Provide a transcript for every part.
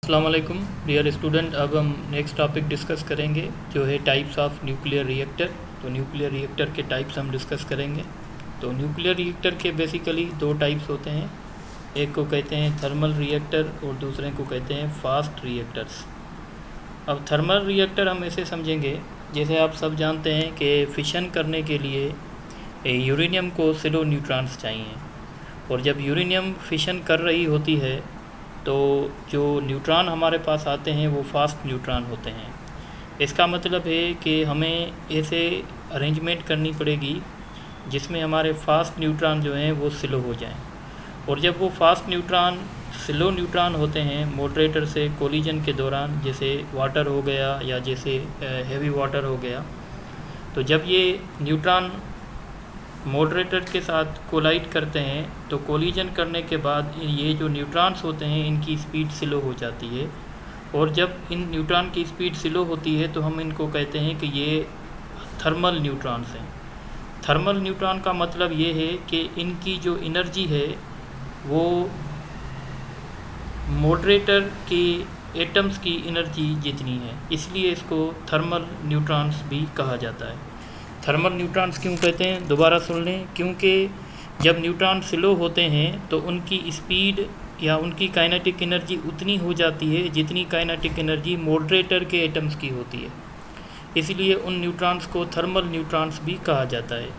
अस्सलाम वालेकुम dear student. अब हम नेक्स्ट टॉपिक डिस्कस करेंगे जो है टाइप्स ऑफ न्यूक्लियर रिएक्टर। तो न्यूक्लियर रिएक्टर के टाइप्स हम डिस्कस करेंगे। तो न्यूक्लियर रिएक्टर के बेसिकली दो टाइप्स होते हैं, एक को कहते हैं थर्मल रिएक्टर और दूसरे को कहते हैं फास्ट रिएक्टर्स। अब थर्मल रिएक्टर हम ऐसे समझेंगे, जैसे आप सब जानते हैं कि फिशन करने के लिए यूरेनियम को सिलो न्यूट्रॉन्स चाहिए, और जब यूरेनियम फिशन कर रही होती है तो जो न्यूट्रॉन हमारे पास आते हैं वो फास्ट न्यूट्रॉन होते हैं। इसका मतलब है कि हमें ऐसे अरेंजमेंट करनी पड़ेगी जिसमें हमारे फास्ट न्यूट्रॉन जो हैं वो स्लो हो जाएं, और जब वो फास्ट न्यूट्रॉन स्लो न्यूट्रॉन होते हैं मॉडरेटर से कोलिजन के दौरान, जैसे वाटर हो गया या जैसे हेवी वाटर हो गया, तो जब ये न्यूट्रॉन मॉडरेटर के साथ कोलाइड करते हैं तो कोलिजन करने के बाद ये जो न्यूट्रॉन्स होते हैं इनकी स्पीड स्लो हो जाती है, और जब इन न्यूट्रॉन की स्पीड स्लो होती है तो हम इनको कहते हैं कि ये थर्मल न्यूट्रॉन्स हैं। थर्मल न्यूट्रॉन का मतलब ये है कि इनकी जो एनर्जी है वो मॉडरेटर के एटम्स की एनर्जी जितनी है, इसलिए इसको थर्मल न्यूट्रॉन्स भी कहा जाता है। थर्मल न्यूट्रॉन्स क्यों कहते हैं, दोबारा सुन लें, क्योंकि जब न्यूट्रॉन स्लो होते हैं तो उनकी स्पीड या उनकी काइनेटिक एनर्जी उतनी हो जाती है जितनी काइनेटिक एनर्जी मॉडरेटर के एटम्स की होती है, इसलिए उन न्यूट्रॉन्स को थर्मल न्यूट्रॉन्स भी कहा जाता है।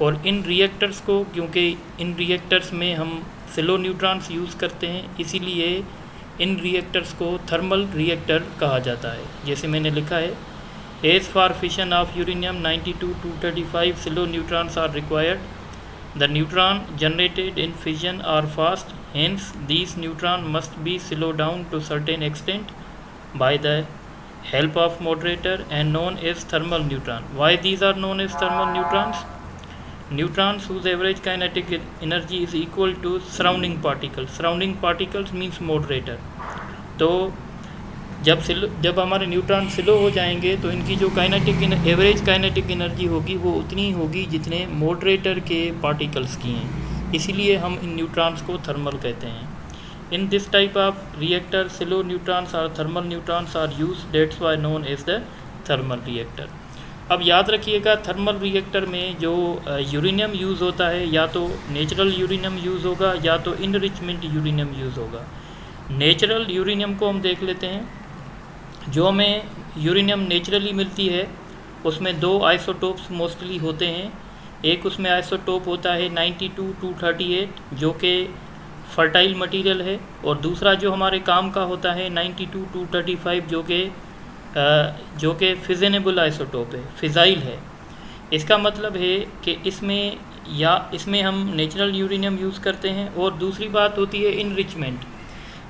और इन रिएक्टर्स को, क्योंकि इन रिएक्टर्स में हम स्लो न्यूट्रॉन्स यूज़ करते हैं, इसीलिए इन रिएक्टर्स को थर्मल रिएक्टर कहा जाता है। जैसे मैंने लिखा है, As for fission of uranium 92-235 slow neutrons are required. The neutron generated in fission are fast, hence these neutrons must be slowed down to certain extent by the help of moderator and known as thermal neutron. Why these are known as thermal neutrons? Neutrons whose average kinetic energy is equal to surrounding particles. Surrounding particles means moderator. तो जब हमारे neutron slow हो जाएंगे तो इनकी जो average kinetic energy होगी वो उतनी होगी जितने मॉडरेटर के पार्टिकल्स की हैं, इसीलिए हम इन न्यूट्रॉन्स को थर्मल कहते हैं। In this type of reactor slow neutrons और thermal neutrons are use, that's why known as the thermal reactor. अब याद रखिएगा, थर्मल रिएक्टर में जो यूरेनियम यूज़ होता है या तो नेचुरल यूरेनियम यूज़ होगा या तो इनरिचमेंट यूरेनियम यूज़ होगा। नेचुरल यूरेनियम को हम देख लेते हैं। जो हमें यूरेनियम नेचुरली मिलती है उसमें दो आइसोटोप्स मोस्टली होते हैं। एक उसमें आइसोटोप होता है 92-238 जो कि फर्टाइल मटेरियल है, और दूसरा जो हमारे काम का होता है 92-235 जो कि फिजनेबल आइसोटोप है, फिजाइल है। इसका मतलब है कि इसमें हम नेचुरल यूरेनियम यूज़ करते हैं। और दूसरी बात होती है इनरिचमेंट।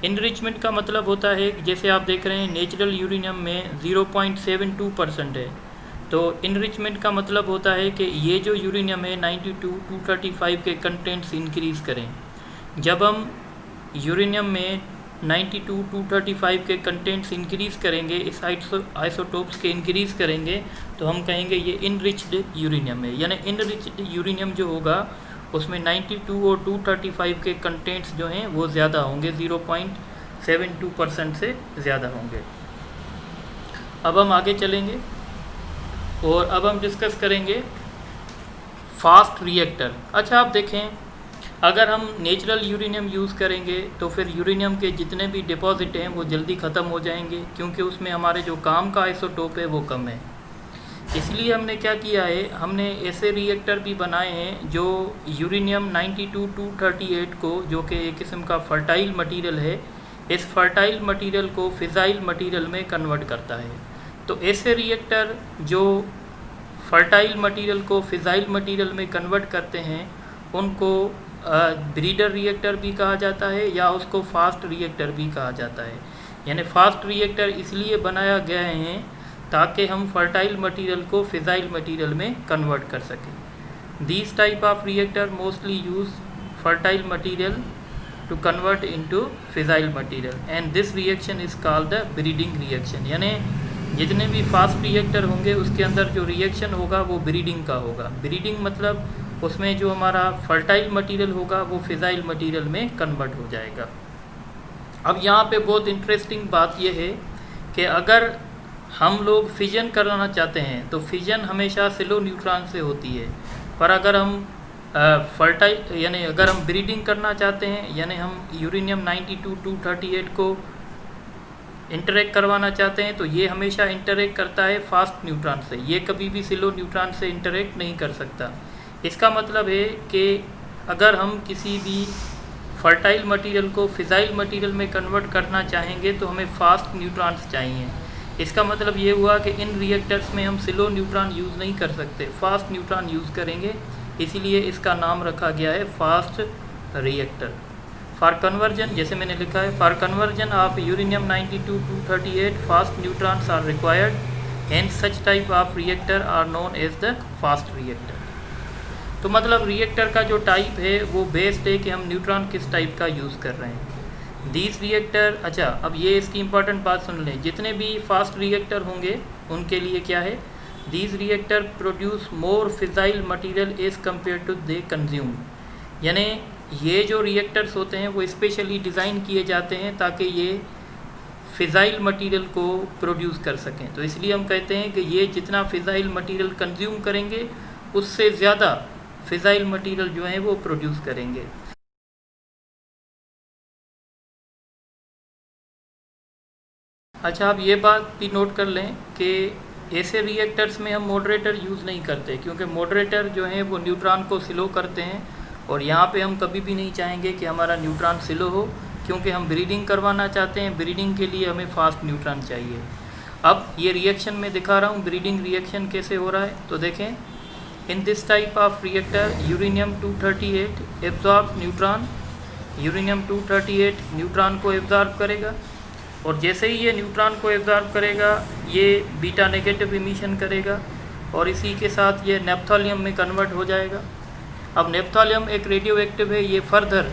इनरिचमेंट का मतलब होता है, जैसे आप देख रहे हैं नेचुरल यूरेनियम में 0.72% है, तो इनरिचमेंट का मतलब होता है कि ये जो यूरेनियम है 92-235 के कंटेंट्स इंक्रीज़ करें। जब हम यूरेनियम में 92-235 के कंटेंट्स इंक्रीज़ करेंगे, इस आइसोटोप्स के इंक्रीज़ करेंगे, तो हम कहेंगे ये इनरिच्ड यूरेनियम है। यानी इनरिच्ड यूरेनियम जो होगा उसमें 92 और 235 के कंटेंट्स जो हैं वो ज़्यादा होंगे, 0.72% से ज़्यादा होंगे। अब हम आगे चलेंगे और अब हम डिस्कस करेंगे फास्ट रिएक्टर। अच्छा, आप देखें, अगर हम नेचुरल यूरेनियम यूज़ करेंगे तो फिर यूरेनियम के जितने भी डिपॉजिट हैं वो जल्दी ख़त्म हो जाएंगे, क्योंकि उसमें हमारे जो काम का आइसोटोप है वो कम है। इसलिए हमने क्या किया है, हमने ऐसे रिएक्टर भी बनाए हैं जो यूरेनियम 92-238 को, जो कि एक किस्म का फर्टाइल मटेरियल है, इस फर्टाइल मटेरियल को फिजाइल मटेरियल में कन्वर्ट करता है। तो ऐसे रिएक्टर जो फर्टाइल मटेरियल को फिजाइल मटेरियल में कन्वर्ट करते हैं उनको ब्रीडर रिएक्टर भी कहा जाता है या उसको फास्ट रिएक्टर भी कहा जाता है। यानी फास्ट रिएक्टर इसलिए बनाया गया है ताकि हम फर्टाइल मटेरियल को फिजाइल मटेरियल में कन्वर्ट कर सकें। These type of reactor mostly use fertile material to convert into fissile material and this reaction is called the breeding reaction. यानी जितने भी फास्ट रिएक्टर होंगे उसके अंदर जो रिएक्शन होगा वो ब्रीडिंग का होगा। ब्रीडिंग मतलब उसमें जो हमारा फर्टाइल मटेरियल होगा वो फिजाइल मटेरियल में कन्वर्ट हो जाएगा। अब यहाँ पे बहुत इंटरेस्टिंग बात यह है कि अगर हम लोग फिजन कराना चाहते हैं तो फिजन हमेशा सिलो न्यूट्रॉन से होती है, पर अगर हम फर्टाइल यानी अगर हम ब्रीडिंग करना चाहते हैं, यानी हम यूरेनियम 92-238 को इंटरेक्ट करवाना चाहते हैं, तो ये हमेशा इंटरेक्ट करता है फास्ट न्यूट्रॉन से, ये कभी भी सिलो न्यूट्रॉन से इंटरेक्ट नहीं कर सकता। इसका मतलब है कि अगर हम किसी भी फर्टाइल मटेरियल को फिजाइल मटेरियल में कन्वर्ट करना चाहेंगे तो हमें फास्ट न्यूट्रॉन्स चाहिए। इसका मतलब ये हुआ कि इन रिएक्टर्स में हम स्लो न्यूट्रॉन यूज़ नहीं कर सकते, फास्ट न्यूट्रॉन यूज़ करेंगे, इसीलिए इसका नाम रखा गया है फास्ट रिएक्टर। फॉर कन्वर्जन, जैसे मैंने लिखा है, for conversion of uranium 92-238 fast neutrons are required, hence such type of reactor are known as the fast reactor. तो मतलब रिएक्टर का जो टाइप है वो बेस्ड है कि हम न्यूट्रॉन किस टाइप का यूज़ कर रहे हैं। दीज रिएक्टर, अच्छा अब ये इसकी इंपॉर्टेंट बात सुन लें, जितने भी फास्ट रिएक्टर होंगे उनके लिए क्या है, these reactor produce more fissile material as compare to they consume, यानी ये जो रिएक्टर्स होते हैं वो स्पेशली डिज़ाइन किए जाते हैं ताकि ये फिजाइल मटेरियल को प्रोड्यूस कर सकें। तो इसलिए हम कहते हैं कि ये जितना फिजाइल मटेरियल कंज्यूम करेंगे उससे ज़्यादा फिजाइल मटेरियल जो है वो प्रोड्यूस करेंगे। अच्छा, आप ये बात भी नोट कर लें कि ऐसे रिएक्टर्स में हम मॉडरेटर यूज़ नहीं करते, क्योंकि मॉडरेटर जो है वो न्यूट्रॉन को स्लो करते हैं, और यहाँ पे हम कभी भी नहीं चाहेंगे कि हमारा न्यूट्रॉन स्लो हो, क्योंकि हम ब्रीडिंग करवाना चाहते हैं, ब्रीडिंग के लिए हमें फास्ट न्यूट्रॉन चाहिए। अब ये रिएक्शन में दिखा रहा हूँ ब्रीडिंग रिएक्शन कैसे हो रहा है, तो देखें, इन this type of reactor uranium 238 absorb neutron, uranium 238 neutron को एब्जॉर्ब करेगा, और जैसे ही ये न्यूट्रॉन को एब्जॉर्ब करेगा ये बीटा नेगेटिव इमिशन करेगा, और इसी के साथ ये नेप्थोलियम में कन्वर्ट हो जाएगा। अब नेप्थोलियम एक रेडियो एक्टिव है, ये फर्दर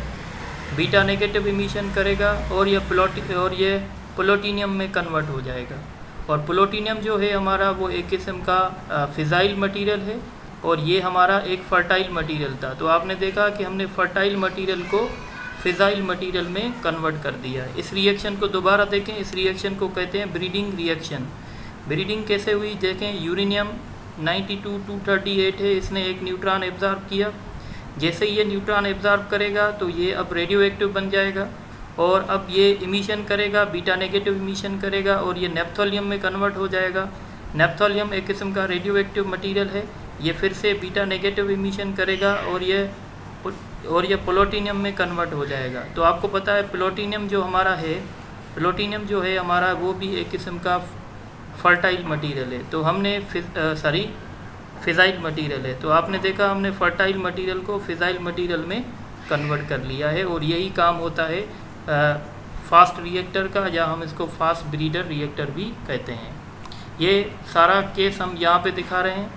बीटा नेगेटिव इमिशन करेगा और ये प्लूटोनियम में कन्वर्ट हो जाएगा। और प्लूटोनियम जो है हमारा वो एक किस्म का फिजाइल मटेरियल है, और ये हमारा एक फर्टाइल मटेरियल था। तो आपने देखा कि हमने फर्टाइल मटेरियल को फिजाइल मटेरियल में कन्वर्ट कर दिया है। इस रिएक्शन को दोबारा देखें, इस रिएक्शन को कहते हैं ब्रीडिंग रिएक्शन। ब्रीडिंग कैसे हुई देखें, यूरेनियम 92-238 है, इसने एक न्यूट्रॉन एब्जॉर्ब किया, जैसे ये न्यूट्रॉन एब्जॉर्ब करेगा तो ये अब रेडियो एक्टिव बन जाएगा, और अब ये इमिशन करेगा, बीटा नेगेटिव इमिशन करेगा, और ये नेप्थोलियम में कन्वर्ट हो जाएगा। नेप्थोलियम एक किस्म का रेडियो एक्टिव मटीरियल है, ये फिर से बीटा नेगेटिव इमिशन करेगा और ये प्लूटोनियम में कन्वर्ट हो जाएगा। तो आपको पता है प्लूटोनियम जो हमारा है, प्लूटोनियम जो है हमारा वो भी एक किस्म का फर्टाइल मटेरियल है। तो हमने फिजाइल मटेरियल है, तो आपने देखा हमने फर्टाइल मटेरियल को फिजाइल मटेरियल में कन्वर्ट कर लिया है, और यही काम होता है फास्ट रिएक्टर का, या हम इसको फास्ट ब्रीडर रिएक्टर भी कहते हैं। ये सारा केस हम यहाँ पे दिखा रहे हैं।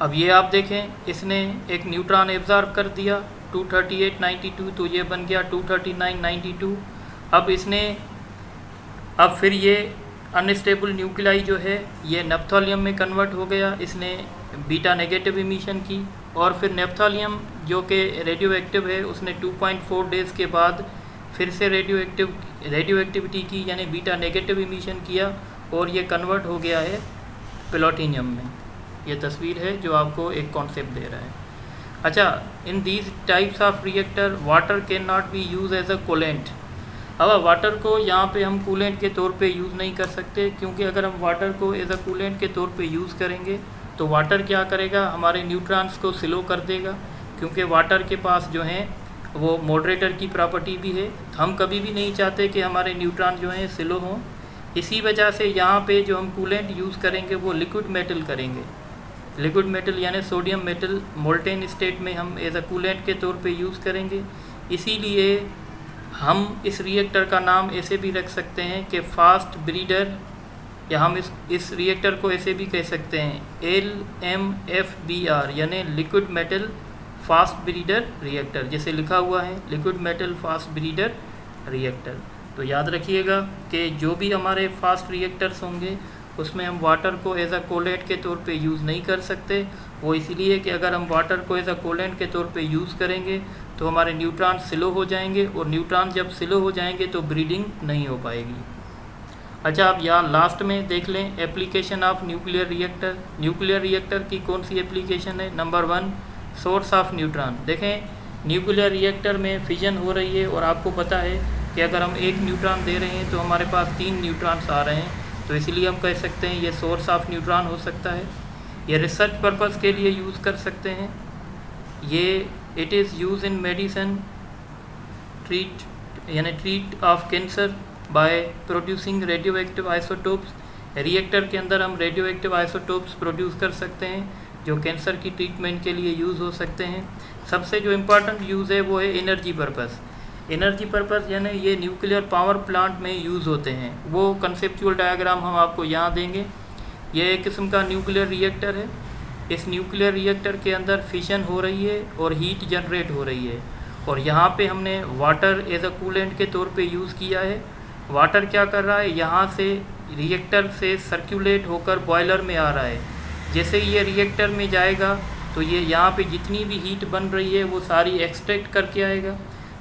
अब ये आप देखें, इसने एक न्यूट्रॉन एब्जॉर्ब कर दिया 238-92, तो ये बन गया 239-92। अब फिर ये अनस्टेबल न्यूक्लियाई जो है ये नेप्थोलियम में कन्वर्ट हो गया, इसने बीटा नेगेटिव इमिशन की, और फिर नेप्थोलियम जो कि रेडियो एक्टिव है उसने 2.4 डेज़ के बाद फिर से रेडियो एक्टिविटी की, यानी बीटा नेगेटिव इमिशन किया, और ये कन्वर्ट हो गया है प्लूटोनियम में। ये तस्वीर है जो आपको एक कॉन्सेप्ट दे रहा है। अच्छा, in these types of reactor water can not be use as a coolant. अब वाटर को यहाँ पे हम कूलेंट के तौर पे यूज़ नहीं कर सकते, क्योंकि अगर हम वाटर को एज अ कूलेंट के तौर पे यूज़ करेंगे तो वाटर क्या करेगा, हमारे न्यूट्रॉन्स को स्लो कर देगा, क्योंकि वाटर के पास जो है वो मॉडरेटर की प्रॉपर्टी भी है। हम कभी भी नहीं चाहते कि हमारे न्यूट्रॉन जो हैं स्लो हों, इसी वजह से यहाँ पे जो हम कूलेंट यूज़ करेंगे वो लिक्विड मेटल करेंगे। लिक्विड मेटल यानी सोडियम मेटल मोल्टेन स्टेट में हम एज अ कूलेंट के तौर पे यूज़ करेंगे। इसीलिए हम इस रिएक्टर का नाम ऐसे भी रख सकते हैं कि फास्ट ब्रीडर, या हम इस रिएक्टर को ऐसे भी कह सकते हैं LMFBR, यानी liquid metal fast breeder reactor, जैसे लिखा हुआ है liquid metal fast breeder reactor. तो याद रखिएगा कि जो भी हमारे फास्ट रिएक्टर्स होंगे उसमें हम वाटर को एज अ कोलेंट के तौर पे यूज़ नहीं कर सकते। वो इसलिए कि अगर हम वाटर को एज अ कोलेंट के तौर पे यूज़ करेंगे तो हमारे न्यूट्रॉन स्लो हो जाएंगे, और न्यूट्रॉन जब स्लो हो जाएंगे तो ब्रीडिंग नहीं हो पाएगी। अच्छा, आप यहाँ लास्ट में देख लें application of nuclear reactor. Nuclear reactor की कौन सी एप्लीकेशन है? Number 1, source of neutron. देखें, न्यूक्लियर रिएक्टर में फिजन हो रही है और आपको पता है कि अगर हम एक न्यूट्रॉन दे रहे हैं तो हमारे पास 3 न्यूट्रॉन्स आ रहे हैं, तो इसलिए हम कह सकते हैं ये सोर्स ऑफ न्यूट्रॉन हो सकता है। ये रिसर्च पर्पस के लिए यूज़ कर सकते हैं। ये it is use in medicine treat of cancer by producing radio active isotopes. Reactor के अंदर हम रेडियो एक्टिव आइसोटोप्स प्रोड्यूस कर सकते हैं जो कैंसर की ट्रीटमेंट के लिए यूज़ हो सकते हैं। सबसे जो इम्पोर्टेंट यूज़ है वो है एनर्जी पर्पस। एनर्जी पर्पस यानी ये न्यूक्लियर पावर प्लांट में यूज़ होते हैं। वो कंसेप्चुअल डायग्राम हम आपको यहाँ देंगे। ये एक किस्म का न्यूक्लियर रिएक्टर है। इस न्यूक्लियर रिएक्टर के अंदर फिशन हो रही है और हीट जनरेट हो रही है, और यहाँ पे हमने वाटर एज अ कूलेंट के तौर पे यूज़ किया है। वाटर क्या कर रहा है, यहाँ से रिएक्टर से सर्कुलेट होकर बॉयलर में आ रहा है। जैसे ही ये रिएक्टर में जाएगा तो ये यहाँ पे जितनी भी हीट बन रही है वो सारी एक्सट्रैक्ट करके आएगा।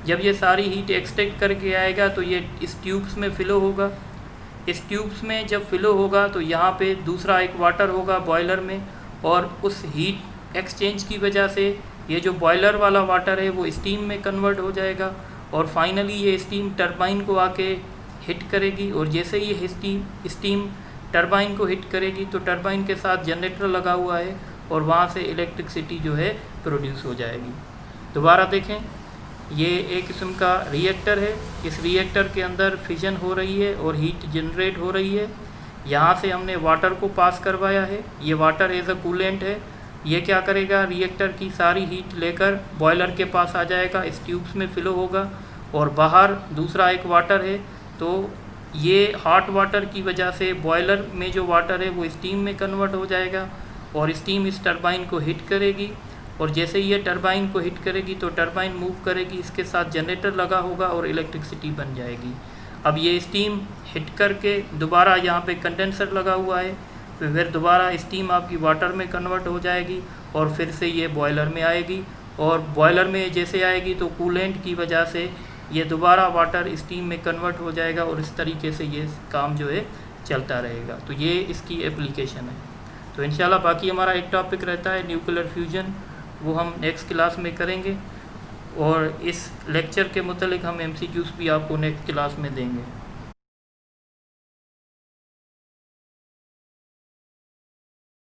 जब ये सारी हीट एक्सट्रैक्ट करके आएगा तो ये इस ट्यूब्स में फ़िलो होगा। इस ट्यूब्स में जब फ़िलो होगा तो यहाँ पे दूसरा एक वाटर होगा बॉयलर में, और उस हीट एक्सचेंज की वजह से ये जो बॉयलर वाला वाटर है वो स्टीम में कन्वर्ट हो जाएगा, और फाइनली ये स्टीम टरबाइन को आके हिट करेगी। और जैसे ही ये स्टीम टरबाइन को हिट करेगी तो टरबाइन के साथ जनरेटर लगा हुआ है और वहाँ से इलेक्ट्रिसिटी जो है प्रोड्यूस हो जाएगी। दोबारा देखें, ये एक किस्म का रिएक्टर है। इस रिएक्टर के अंदर फिजन हो रही है और हीट जनरेट हो रही है। यहाँ से हमने वाटर को पास करवाया है। ये वाटर एज अ कूलेंट है। ये क्या करेगा, रिएक्टर की सारी हीट लेकर बॉयलर के पास आ जाएगा, इस ट्यूब्स में फ़िलो होगा, और बाहर दूसरा एक वाटर है। तो ये हॉट वाटर की वजह से बॉयलर में जो वाटर है वो स्टीम में कन्वर्ट हो जाएगा, और स्टीम इस टरबाइन को हिट करेगी, और जैसे ही ये टरबाइन को हिट करेगी तो टरबाइन मूव करेगी, इसके साथ जनरेटर लगा होगा और इलेक्ट्रिसिटी बन जाएगी। अब ये स्टीम हिट करके दोबारा यहाँ पे कंडेंसर लगा हुआ है, फिर दोबारा स्टीम आपकी वाटर में कन्वर्ट हो जाएगी और फिर से ये बॉयलर में आएगी, और बॉयलर में जैसे आएगी तो कूलेंट की वजह से ये दोबारा वाटर स्टीम में कन्वर्ट हो जाएगा, और इस तरीके से ये काम जो है चलता रहेगा। तो ये इसकी एप्लीकेशन है। तो इंशाल्लाह बाकी हमारा एक टॉपिक रहता है न्यूक्लियर फ्यूजन, वो हम नेक्स्ट क्लास में करेंगे, और इस लेक्चर के मुतालिक हम MCQs भी आपको नेक्स्ट क्लास में देंगे।